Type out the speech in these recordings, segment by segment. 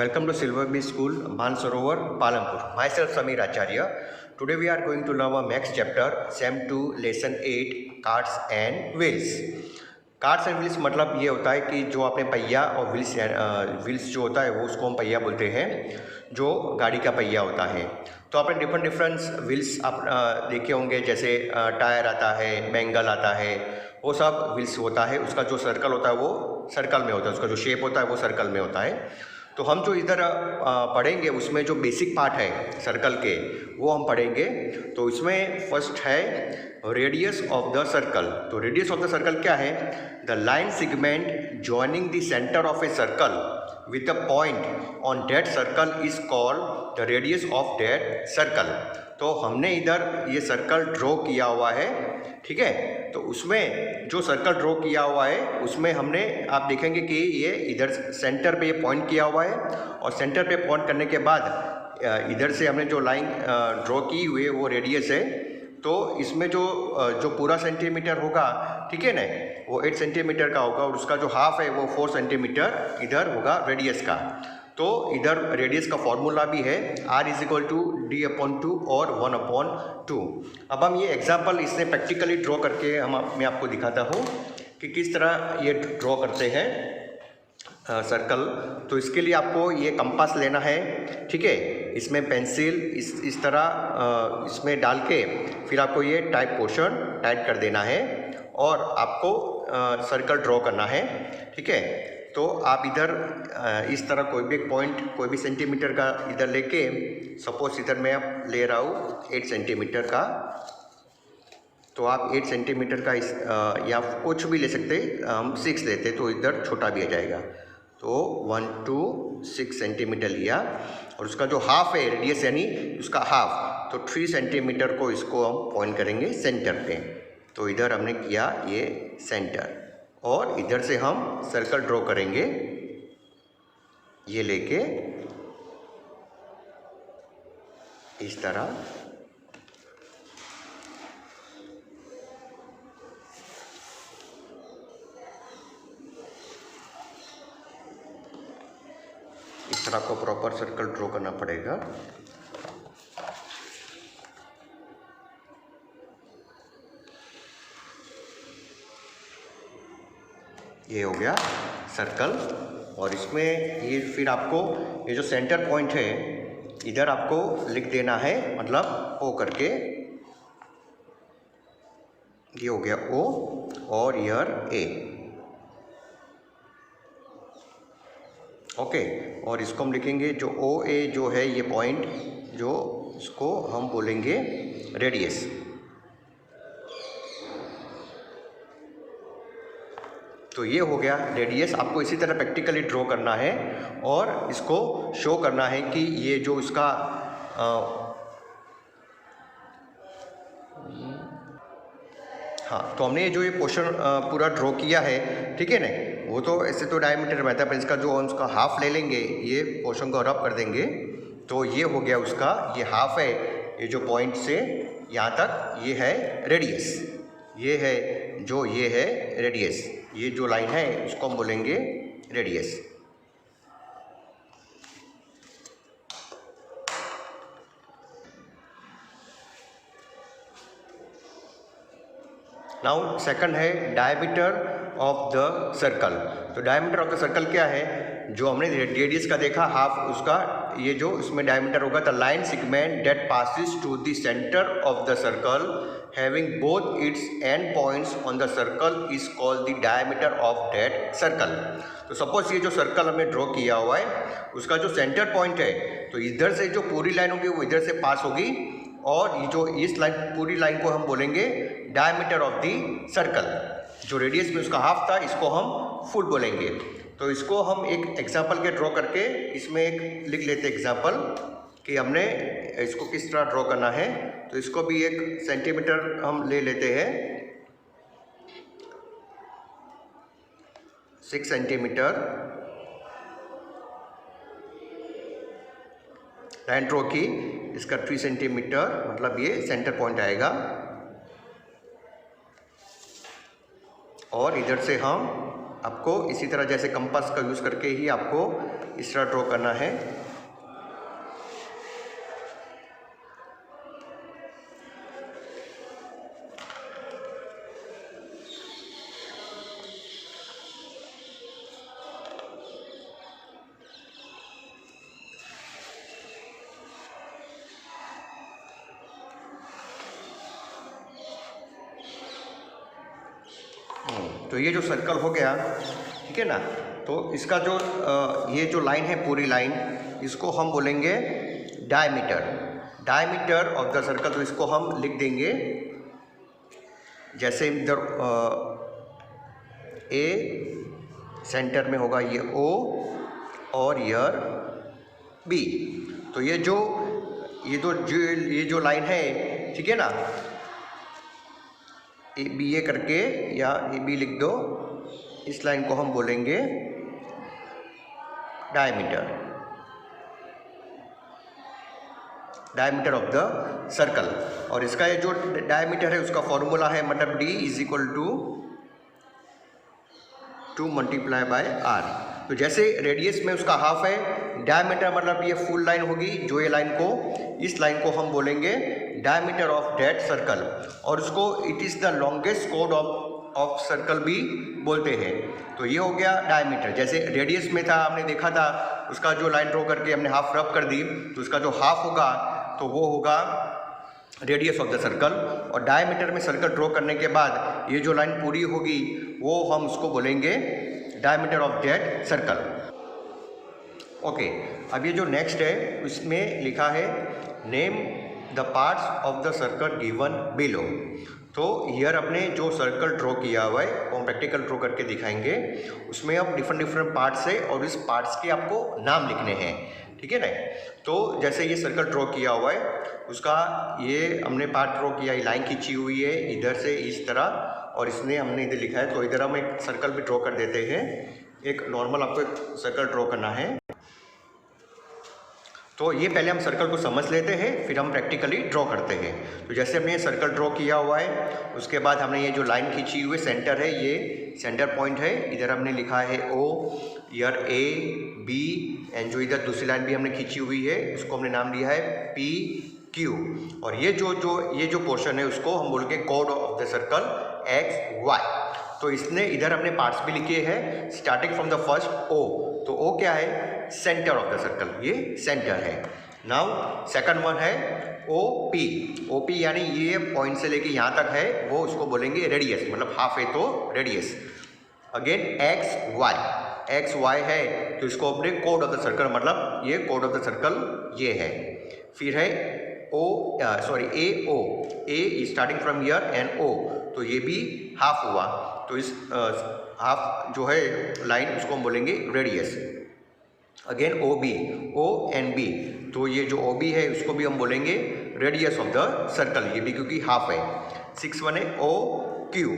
Welcome to Silver Beach School, Mansarovar, Palampur. Myself Samir Acharya. Today we are going to learn our next chapter, Sem 2, Lesson 8, Carts and Wheels. Carts and wheels मतलब ये होता है कि जो आपने पहिया और व्हील्स जो होता है वो उसको हम पहिया बोलते हैं, जो गाड़ी का पहिया होता है। तो आपने डिफरेंट व्हील्स आप देखे होंगे, जैसे टायर आता है, बैंगल आता है, वो सब व्हील्स होता है। उसका जो सर्कल होता है वो सर्कल में होता है, उसका जो शेप होता है वो सर्कल में होता है। तो हम जो इधर पढ़ेंगे उसमें जो बेसिक पार्ट है सर्कल के वो हम पढ़ेंगे। तो इसमें फर्स्ट है रेडियस ऑफ द सर्कल। तो रेडियस ऑफ द सर्कल क्या है? The line segment joining the centre of a circle with a point on that circle is called the radius of that circle. तो हमने इधर ये circle draw किया हुआ है, ठीक है। तो उसमें जो सर्कल ड्रॉ किया हुआ है उसमें हमने आप देखेंगे कि ये इधर सेंटर पे ये पॉइंट किया हुआ है, और सेंटर पे पॉइंट करने के बाद इधर से हमने जो लाइन ड्रॉ की हुई है वो रेडियस है। तो इसमें जो पूरा सेंटीमीटर होगा, ठीक है ना, वो 8 सेंटीमीटर का होगा, और उसका जो हाफ है वो 4 सेंटीमीटर इधर होगा रेडियस का। तो इधर रेडियस का फॉर्मूला भी है R=D/2 और 1/2। अब हम ये एग्जांपल इससे प्रैक्टिकली ड्रॉ करके मैं आपको दिखाता हूँ कि किस तरह ये ड्रॉ करते हैं सर्कल। तो इसके लिए आपको ये कंपास लेना है, ठीक है। इसमें पेंसिल इस तरह इसमें डाल के फिर आपको ये टाइप पोर्शन टाइट कर देना है, और आपको सर्कल ड्रॉ करना है, ठीक है। तो आप इधर इस तरह कोई भी एक पॉइंट, कोई भी सेंटीमीटर का इधर लेके, सपोज इधर मैं अब ले रहा हूँ 8 सेंटीमीटर का, तो आप 8 सेंटीमीटर का या कुछ भी ले सकते, हम 6 लेते तो इधर छोटा भी आ जाएगा। तो 1 2 6 सेंटीमीटर लिया, और उसका जो हाफ है रेडियस यानी उसका हाफ, तो 3 सेंटीमीटर को इसको हम पॉइंट करेंगे सेंटर पे। तो इधर हमने किया ये सेंटर, और इधर से हम सर्कल ड्रॉ करेंगे ये लेके इस तरह। इस तरह को प्रॉपर सर्कल ड्रॉ करना पड़ेगा। ये हो गया सर्कल, और इसमें ये फिर आपको ये जो सेंटर पॉइंट है इधर आपको लिख देना है, मतलब O करके। ये हो गया O और ईयर A, ओके। और इसको हम लिखेंगे जो OA जो है ये पॉइंट, जो इसको हम बोलेंगे रेडियस। तो ये हो गया रेडियस। आपको इसी तरह प्रैक्टिकली ड्रॉ करना है और इसको शो करना है कि ये जो इसका हाँ, तो हमने जो ये पोर्शन पूरा ड्रॉ किया है, ठीक है ना। वो तो ऐसे तो डायमीटर में आता है, पर इसका जो उसका हाफ ले लेंगे, ये पोर्शन को रब कर देंगे, तो ये हो गया उसका, ये हाफ है। ये जो पॉइंट से यहाँ तक ये है रेडियस, ये है जो ये है रेडियस। ये जो लाइन है उसको हम बोलेंगे रेडियस। नाउ सेकंड है डायमीटर ऑफ द सर्कल। तो डायमीटर ऑफ द सर्कल क्या है? जो हमने रेडियस का देखा हाफ, उसका ये जो इसमें डायमीटर होगा, the line segment that passes to the centre of the circle having both its end points on the circle is called the diameter of that circle. तो सपोज ये जो सर्कल हमने ड्रॉ किया हुआ है उसका जो सेंटर पॉइंट है, तो इधर से जो पूरी लाइन होगी वो इधर से पास होगी, और ये जो इस लाइन पूरी लाइन को हम बोलेंगे डायमीटर ऑफ द सर्कल। जो रेडियस में उसका हाफ था इसको हम फुल बोलेंगे। तो इसको हम एक एग्जांपल के ड्रॉ करके इसमें एक लिख लेते एग्जांपल कि हमने इसको किस तरह ड्रॉ करना है। तो इसको भी 1 सेंटीमीटर हम ले लेते हैं, 6 सेंटीमीटर लाइन ड्रॉ की। इसका 3 सेंटीमीटर मतलब ये सेंटर पॉइंट आएगा, और इधर से हम आपको इसी तरह जैसे कंपास का यूज़ करके ही आपको इस तरह ड्रॉ करना है। तो ये जो सर्कल हो गया, ठीक है ना। तो इसका जो ये जो लाइन है पूरी लाइन, इसको हम बोलेंगे diameter, diameter of the circle. तो इसको हम लिख देंगे जैसे इधर ए सेंटर में होगा ये ओ और यर बी। तो ये जो लाइन है, ठीक है ना, ए बी ए करके या ए बी लिख दो, इस लाइन को हम बोलेंगे diameter, diameter of the circle. और इसका ये जो डायमीटर है उसका फॉर्मूला है मतलब D is equal to 2 multiply by R. तो जैसे रेडियस में उसका हाफ है, डायमीटर मतलब ये फुल लाइन होगी, जो ये लाइन को, इस लाइन को हम बोलेंगे डायमीटर ऑफ दैट सर्कल। और उसको इट इज़ द लॉन्गेस्ट कोड ऑफ सर्कल भी बोलते हैं। तो ये हो गया डायमीटर। जैसे रेडियस में था, हमने देखा था, उसका जो लाइन ड्रॉ करके हमने हाफ रब कर दी, तो उसका जो हाफ होगा तो वो होगा रेडियस ऑफ द सर्कल। और डायमीटर में सर्कल ड्रॉ करने के बाद ये जो लाइन पूरी होगी वो हम उसको बोलेंगे diameter of that circle. Okay, अब ये जो नेक्स्ट है उसमें लिखा है name the parts of the circle given below. तो हियर अपने जो सर्कल ड्रॉ किया हुआ है वो हम प्रैक्टिकल ड्रॉ करके दिखाएंगे। उसमें अब डिफरेंट पार्ट्स है और इस पार्ट्स के आपको नाम लिखने हैं, ठीक है ना। तो जैसे ये सर्कल ड्रॉ किया हुआ है, उसका ये हमने पार्ट ड्रॉ किया, ये लाइन खींची हुई है इधर से इस तरह, और इसने हमने इधर लिखा है। तो इधर हम एक सर्कल भी ड्रॉ कर देते हैं। एक नॉर्मल आपको एक सर्कल ड्रॉ करना है। तो ये पहले हम सर्कल को समझ लेते हैं, फिर हम प्रैक्टिकली ड्रॉ करते हैं। तो जैसे हमने ये सर्कल ड्रॉ किया हुआ है, उसके बाद हमने ये जो लाइन खींची हुई सेंटर है, ये सेंटर पॉइंट है, इधर हमने लिखा है ओ, ईयर ए बी, एंड जो इधर दूसरी लाइन भी हमने खींची हुई है उसको हमने नाम दिया है पी क्यू। और ये जो पोर्शन है उसको हम बोलेंगे कोड of the circle X Y. तो इसने इधर हमने पार्ट्स भी लिखे हैं starting from the first O. तो ओ क्या है? सेंटर ऑफ द सर्कल, ये सेंटर है। नाउ सेकंड वन है ओ पी। ओ पी यानी ये पॉइंट से लेके यहाँ तक है, वो उसको बोलेंगे रेडियस, मतलब हाफ है तो radius. Again X Y, X Y है तो इसको अपने कोड ऑफ द सर्कल, मतलब ये कोड ऑफ द सर्कल ये है। फिर है ए ओ, ए स्टार्टिंग फ्रॉम ईयर एंड ओ, तो ये भी हाफ हुआ। तो इस हाफ जो है लाइन उसको हम बोलेंगे radius. Again O B, O and B, तो ये जो ओ बी है उसको भी हम बोलेंगे रेडियस ऑफ द सर्कल, ये भी क्योंकि हाफ है। 6 वन है ओ क्यू,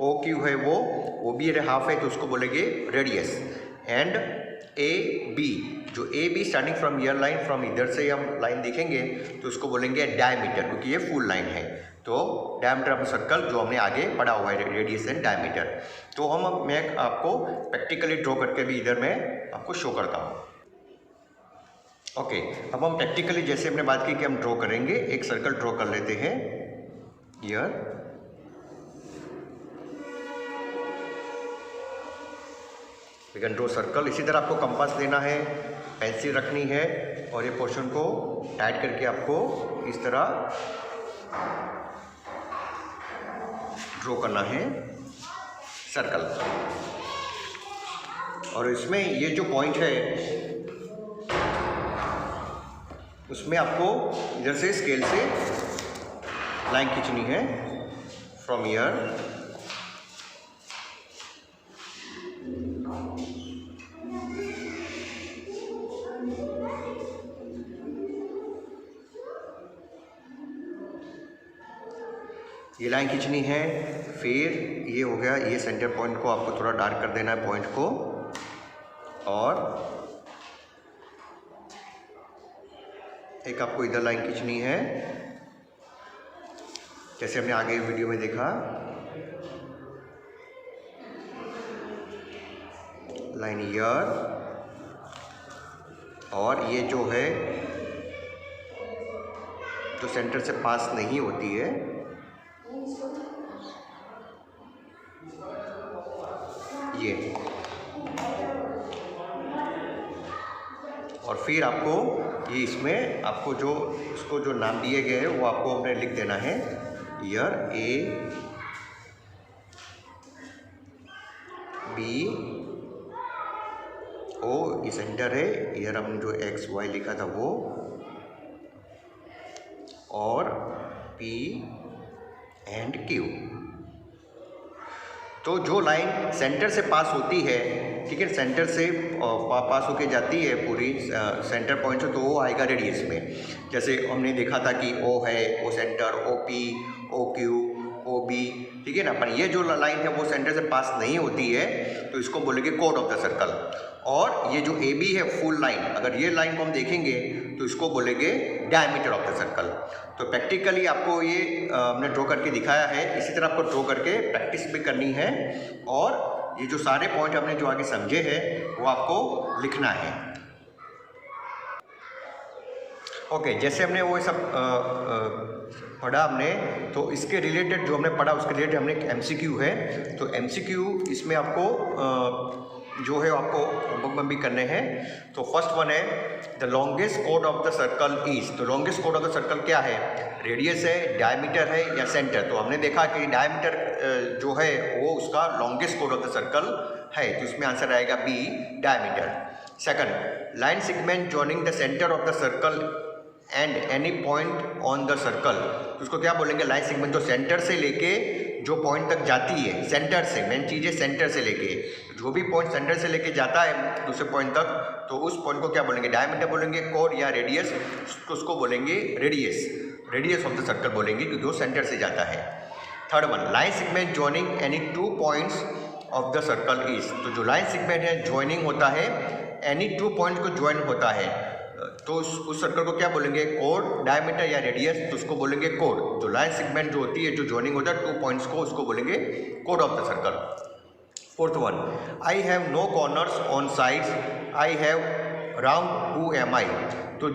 ओ क्यू है वो भी हाफ है तो उसको बोलेंगे रेडियस। एंड ए बी, जो A be starting from year line, from इधर से हम लाइन देखेंगे तो उसको बोलेंगे डायमीटर, क्योंकि ये फुल लाइन है। तो डायमीटर ऑफ सर्कल जो हमने आगे पढ़ा हुआ है, रेडियस एंड डायमीटर। तो मैं आपको प्रैक्टिकली ड्रॉ करके भी इधर मैं आपको शो करता हूँ। ओके, अब हम प्रैक्टिकली जैसे हमने बात की कि हम ड्रॉ करेंगे, एक सर्कल ड्रॉ कर लेते हैं here. We can draw circle. इसी तरह आपको कंपास लेना है, पेंसिल रखनी है और ये पोर्शन को टाइट करके आपको इस तरह ड्रॉ करना है सर्कल। और इसमें ये जो पॉइंट है उसमें आपको इधर से स्केल से लाइन खींचनी है फ्रॉम ईयर। ये लाइन खींचनी है। फिर ये हो गया, ये सेंटर पॉइंट को आपको थोड़ा डार्क कर देना है पॉइंट को, और एक आपको इधर लाइन खींचनी है जैसे हमने आगे वीडियो में देखा। लाइन ईयर, और ये जो है जो सेंटर से पास नहीं होती है ये, और फिर आपको ये इसमें आपको जो उसको जो नाम दिए गए हैं वो आपको अपने लिख देना है। ईयर ए बी ओ ये सेंटर है, ईयर हमने जो एक्स वाई लिखा था वो, और पी एंड क्यू। तो जो लाइन सेंटर से पास होती है, ठीक है, सेंटर से पास होके जाती है पूरी सेंटर पॉइंट से, तो वो आएगा रेडियस में। जैसे हमने देखा था कि ओ है, O centre, O P, O Q, O B, ठीक है ना। पर ये जो लाइन है वो सेंटर से पास नहीं होती है, तो इसको बोलेंगे कोड ऑफ द सर्कल। और ये जो ए बी है फुल लाइन, अगर ये लाइन को हम देखेंगे तो इसको बोलेंगे डायमीटर ऑफ द सर्कल। तो प्रैक्टिकली आपको ये हमने ड्रॉ करके दिखाया है, इसी तरह आपको ड्रॉ करके प्रैक्टिस भी करनी है, और ये जो सारे पॉइंट हमने जो आगे समझे हैं वो आपको लिखना है। ओके, जैसे हमने वो सब पढ़ा हमने, तो इसके रिलेटेड जो हमने पढ़ा उसके रिलेटेड हमने एक MCQ है। तो MCQ इसमें आपको जो है आपको होमवर्क में भी करने हैं। तो फर्स्ट वन है द लॉन्गेस्ट कोड ऑफ द सर्कल इज। तो लॉन्गेस्ट कोड ऑफ द सर्कल क्या है? रेडियस है, डायमीटर है या सेंटर। तो हमने देखा कि डायमीटर जो है वो उसका लॉन्गेस्ट कोड ऑफ द सर्कल है, तो इसमें आंसर आएगा B, diameter. Second, line segment joining the centre of the circle and any point on the circle. तो उसको क्या बोलेंगे? लाइन सेगमेंट जो सेंटर से लेके जो पॉइंट तक जाती है, सेंटर से, मेन चीज़ है सेंटर से लेके, जो भी पॉइंट सेंटर से लेके जाता है दूसरे पॉइंट तक, तो उस पॉइंट को क्या बोलेंगे? डायमीटर बोलेंगे, कोड या रेडियस, तो उसको बोलेंगे radius, radius of the circle बोलेंगे क्योंकि वो सेंटर से जाता है। Third one, line segment joining any two points of the circle is. तो जो लाइन सेगमेंट है ज्वाइनिंग होता है, एनी टू पॉइंट को ज्वाइन होता है, तो उस सर्कल को क्या बोलेंगे? कोड, डायमीटर या रेडियस, तो उसको बोलेंगे कोड। जो लाइन सेगमेंट जो होती है, जो ज्वाइनिंग होता है टू पॉइंट्स को, उसको बोलेंगे कोड of the circle. Fourth one, I have no corners on sides, I have round who am I. तो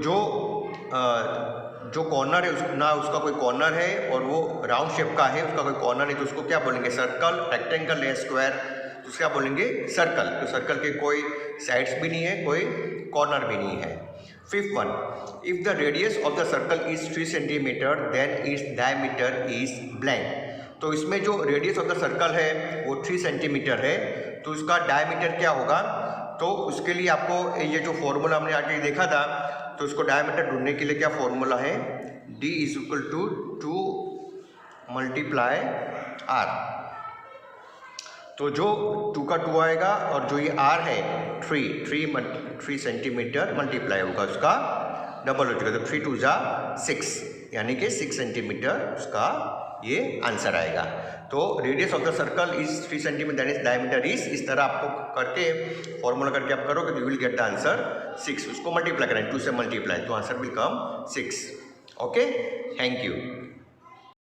जो कॉर्नर है ना, उसका कोई कॉर्नर है और वो राउंड शेप का है, उसका कोई कॉर्नर है, तो उसको क्या बोलेंगे? सर्कल, रेक्टेंगल या स्क्वायर, तो उसको क्या बोलेंगे? सर्कल। तो सर्कल के कोई साइड्स भी नहीं है, कोई कॉर्नर भी नहीं है। Fifth one, if the radius of the circle is 3 centimetre then its diameter is blank. तो इसमें जो रेडियस ऑफ द सर्कल है वो 3 सेंटीमीटर है, तो उसका डायमीटर क्या होगा? तो उसके लिए आपको ये जो फॉर्मूला हमने आगे देखा था, तो उसको डायमीटर ढूंढने के लिए क्या फॉर्मूला है? D = 2 × R। तो जो 2 का 2 आएगा और जो ये R है 3 सेंटीमीटर मल्टीप्लाई होगा, उसका डबल हो जाएगा, तो 3 × 2 = 6, यानी कि 6 सेंटीमीटर उसका ये आंसर आएगा। तो radius of the circle is 3 centimetre, diameter is, इस तरह आपको करके फॉर्मूला करके आप करोगे तो you will get the answer 6। उसको मल्टीप्लाई करें, 2 से मल्टीप्लाई, तो answer will come 6। Okay, thank you.